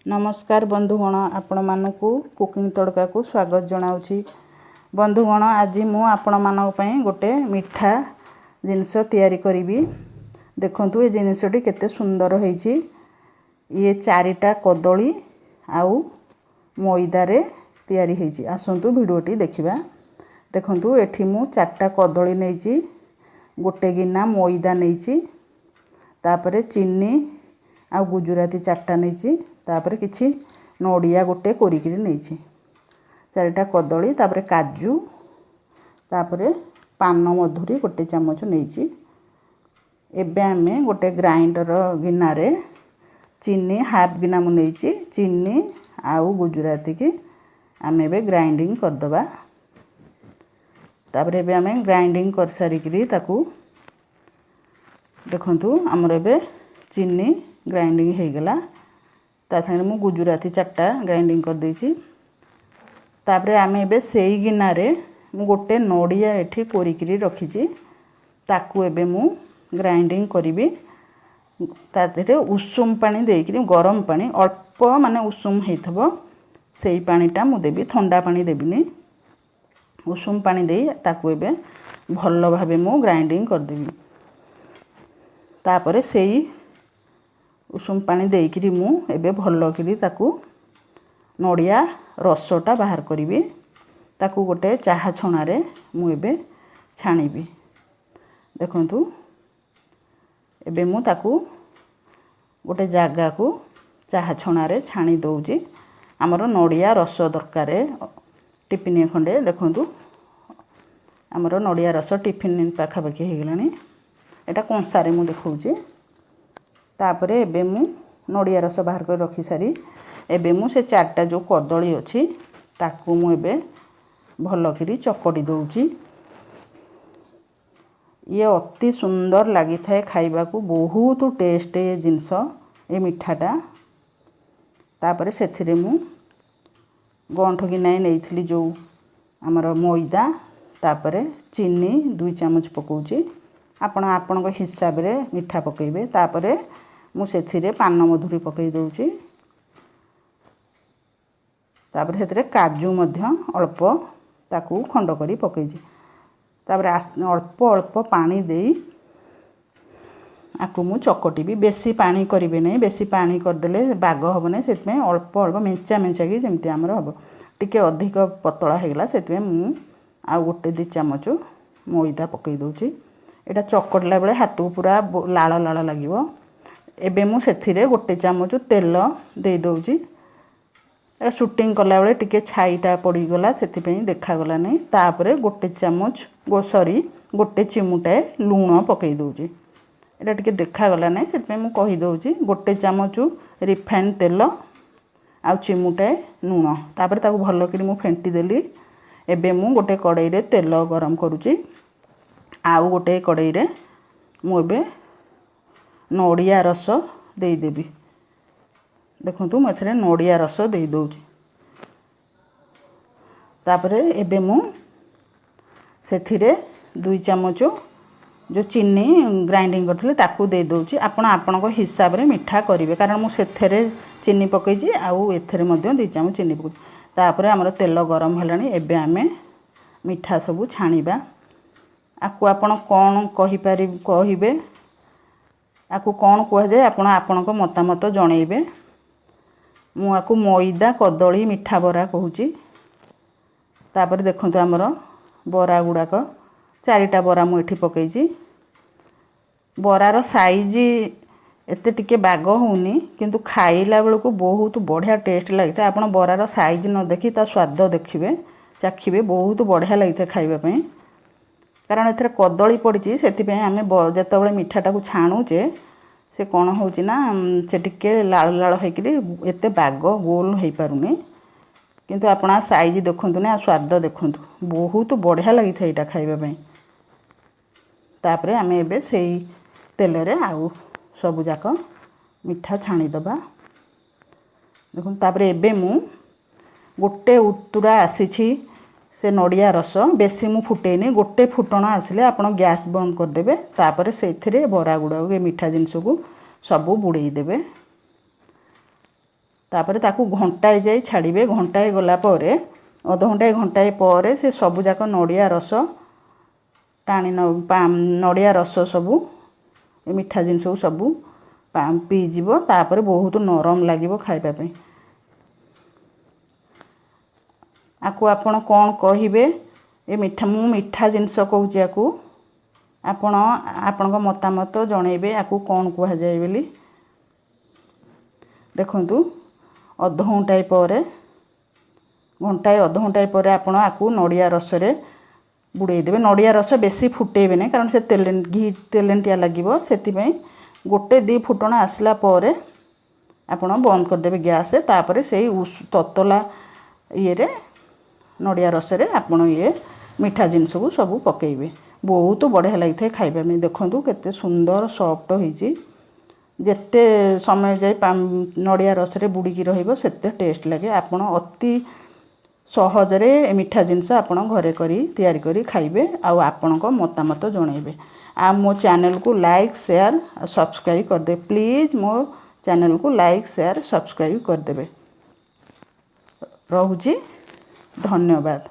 नमस्कार बंधुगण आपण मानकु कुकिंग तड़का को स्वागत जनाऊँगी। बंधुगण आज मु आपण मानक पई गोटे मिठा जिनस तैयारी करी। देखंतु ए जिनसटी केते सुंदर होईची। ये चारिटा कदली आउ मैदा रे तैयारी होईची। आसंतु वीडियोटी देखिबा। देखंतु एठी मु चारटा कदली नेईची, गोटे गिना मैदा नेईची, तापरे चीनी आउ गुजराती चारटा नेईची, तापरे किछि नोडिया गोटे कोरिकिरी नेईची, चारटा कदली, तापरे काजू, तापरे पान मधुरी गोटे चामच नेईची। एबे आमे गोटे ग्राइंडर गिना रे चीनी हाफ गिना मु नेईची, चीनी आउ गुजराती की आमे एबे ग्राइंडिंग कर दबा। तापरे एबे आमे ग्राइंडिंग कर सारिकिरी ताकू देखंतु हमर एबे चीनी ग्राइंडिंग हे गला। ता थाने मु गुजराती चारटा ग्राइंडिंग कर देछि। तापरे आमे एबे सेई गिना रे मु गोटे नोडिया एठी कोरिकिरी रखिछि, ताकू एबे मु ग्राइंडिंग करिवि। ताते उषुम पानी देकिरी, गरम पानी अल्प माने उषुम हेथबो सेई पानीटा मु देबी, ठंडा पानी देबिनी। उषुम पानी देई ताकू एबे भल्लो भाबे मु ग्राइंडिंग कर देबी। तापरे सेई उषुम पानी देकिरी मु एबे भल्लो किरी ताकू नोडिया रसटा बाहर करिवि। ताकू गोटे चाहा छणा रे मु एबे छाणीबी। देखंतु एबे मु ताकू गोटे जागा को चाहा छणा रे छाणी दउजी। हमरो नोडिया रस दरकारे टिफिन खंडे। देखंतु हमरो नोडिया रस टिफिन पाखा पाखी हे गलानी। एटा कंसारे मु देखौजी। तापरे एबे मु नोडिया रस बाहर कर रखी सारी एबे मु से चारटा जो कदली अछि ताकू मु एबे भल्लो किरी चकटी दउची। ये अति सुंदर लागि थाए खाइबा को, बहुत टेस्ट ए जिंस ए मिठाटा। तापरे सेथिरे मु गंठ गिनाई नेइथिली जो हमर मैदा, तापरे चीनी 2 चामच पकोची। आपण आपनको हिसाब रे मिठा पकेइबे। तापरे मु सेथिरे पान मधुरी पकई दउची। तापरे सेथिरे काजू मध्य अल्प ताकू खंड करी पकईची। तापरे अल्प अल्प पानी देई आकु मु चकटीबी। बेसी पानी करिवे नै, बेसी पानी कर देले बाग हबो नै। सेतमे अल्प अल्प मेंचा मेंचा की जेमति हमर हबो। टिके अधिक पतळा हेगला सेतमे मु आ गोटे 2 चामच मैदा पकई दउची। एटा चकटला बेले हाथ पूरा लाल लाल लागिवो। एबे मु सेथिरे गोटे चामच तेल दे दउची। एटा शूटिंग कला बेले टिके छाईटा पड़ी गला, सेति पई देखा गला नै। तापरे गोटे चामच गोटे चिमुटा लूण पकई दउची। एटा टिके देखा गला नै, सेति पई मु कहि दउची गोटे चामच रिफाइंड तेल आ चिमुटा लूण। तापरे ताकू भल्लो करी मु फेंटी देली। एबे मु गोटे कड़ाई रे तेल गरम करूची। आउ गोटे कड़ाई रे मु एबे नोडिया रस दे देबी। देखंतु म एथरे नोडिया रस दे दउची। तापरे एबे मु सेथिरे 2 चामच जो चीनी ग्राइंडिंग करथले ताकू दे दउची। आपण आपनको हिसाब रे मिठा करिवे, कारण मु सेथरे चीनी पकईची आउ एथरे मध्य 2 चामच चीनी पकई। तापरे हमर तेल गरम हेलानी। एबे आमे मिठा सबु छाणीबा। आकु आपण कोन कहिबे, आकु कोन कुआ जाय आपण आपनको मतामत जणैबे। मु आकु मैदा कदली मिठा बरा कहूची। तापर देखंतु हमर बरा गुडाक 4टा बरा मु एठी पकईची। बरार साइज एते टिके बाग होउनी, किंतु खाइला बेल को बहुत बढ़िया टेस्ट लागिता। आपण बरार साइज न देखि ता स्वाद देखिबे, चाखिबे, बहुत बढ़िया लागिता खाइबा पई। कारण एथरे कदली पड़िची, सेति पई आमे जतबेले मिठाटा को छाणुचे से कोन होउची ना से टिके लाल लाल हेकिरी एते बाग गोल हेई पारुनी। किंतु आपणा साइज देखंतु ना, स्वाद देखंतु, बहुत बढ़िया लागि था एटा खाइबा पई। तापरे आमे एबे सेई तेल रे आउ सब जाक मिठा छाणी दबा। देखन तापरे एबे मु गोटे उतुरा आसीछि से नोडिया रस बेसी मु फुटेनी। गोटे फुटण आसिले आपण गैस बंद कर देबे। तापरे सेथिरे बरा गुडा मीठा जिंस को सब बुड़े देबे। तापर ताकू घंटाए जाई छाड़िबे घंटाए गला परे अध घंटाए पर से सबू जाक नड़िया रस टाणी नड़िया रस सबू मिठा जिनस सबू पीज तापर बहुत नरम लगे खाइबा पे आपको आपण कौन कहिबे ए मिठा मु मिठा जिनस कहूँ आपको आपण मतामत जनइबे आपको कौन कह जाए बोली देखंतु अध घंटाए पर घंटाए अध घंटाए पर आपण आपको नड़िया रस रे बुड़े देबे नड़िया रस बेसी फुटेबे नहीं कारण से घी तेलेंटिया लगे से गोटे दी फुटण आसला पर आपण बंद करदेबे गैस तापर से ततला ये नड़िया रस रे आपण ये मिठा जिनस को सब पकेबे बहुत बढ़िया लगी खाइबा में देखंतु केते सुंदर सॉफ्ट होईची जेते समय जाए नड़िया रस रे बुड़ीकी रहिबो सेते टेस्ट लगे आपण अति सहजरे मिठा जिनस आपण घरे करी तैयारी करी खाइबे आ आपणको मतामत जणैबे आ मो चैनल को लाइक शेयर सब्सक्राइब कर दे प्लीज मो चैनल को लाइक शेयर सब्सक्राइब कर देबे रहुची धन्यवाद।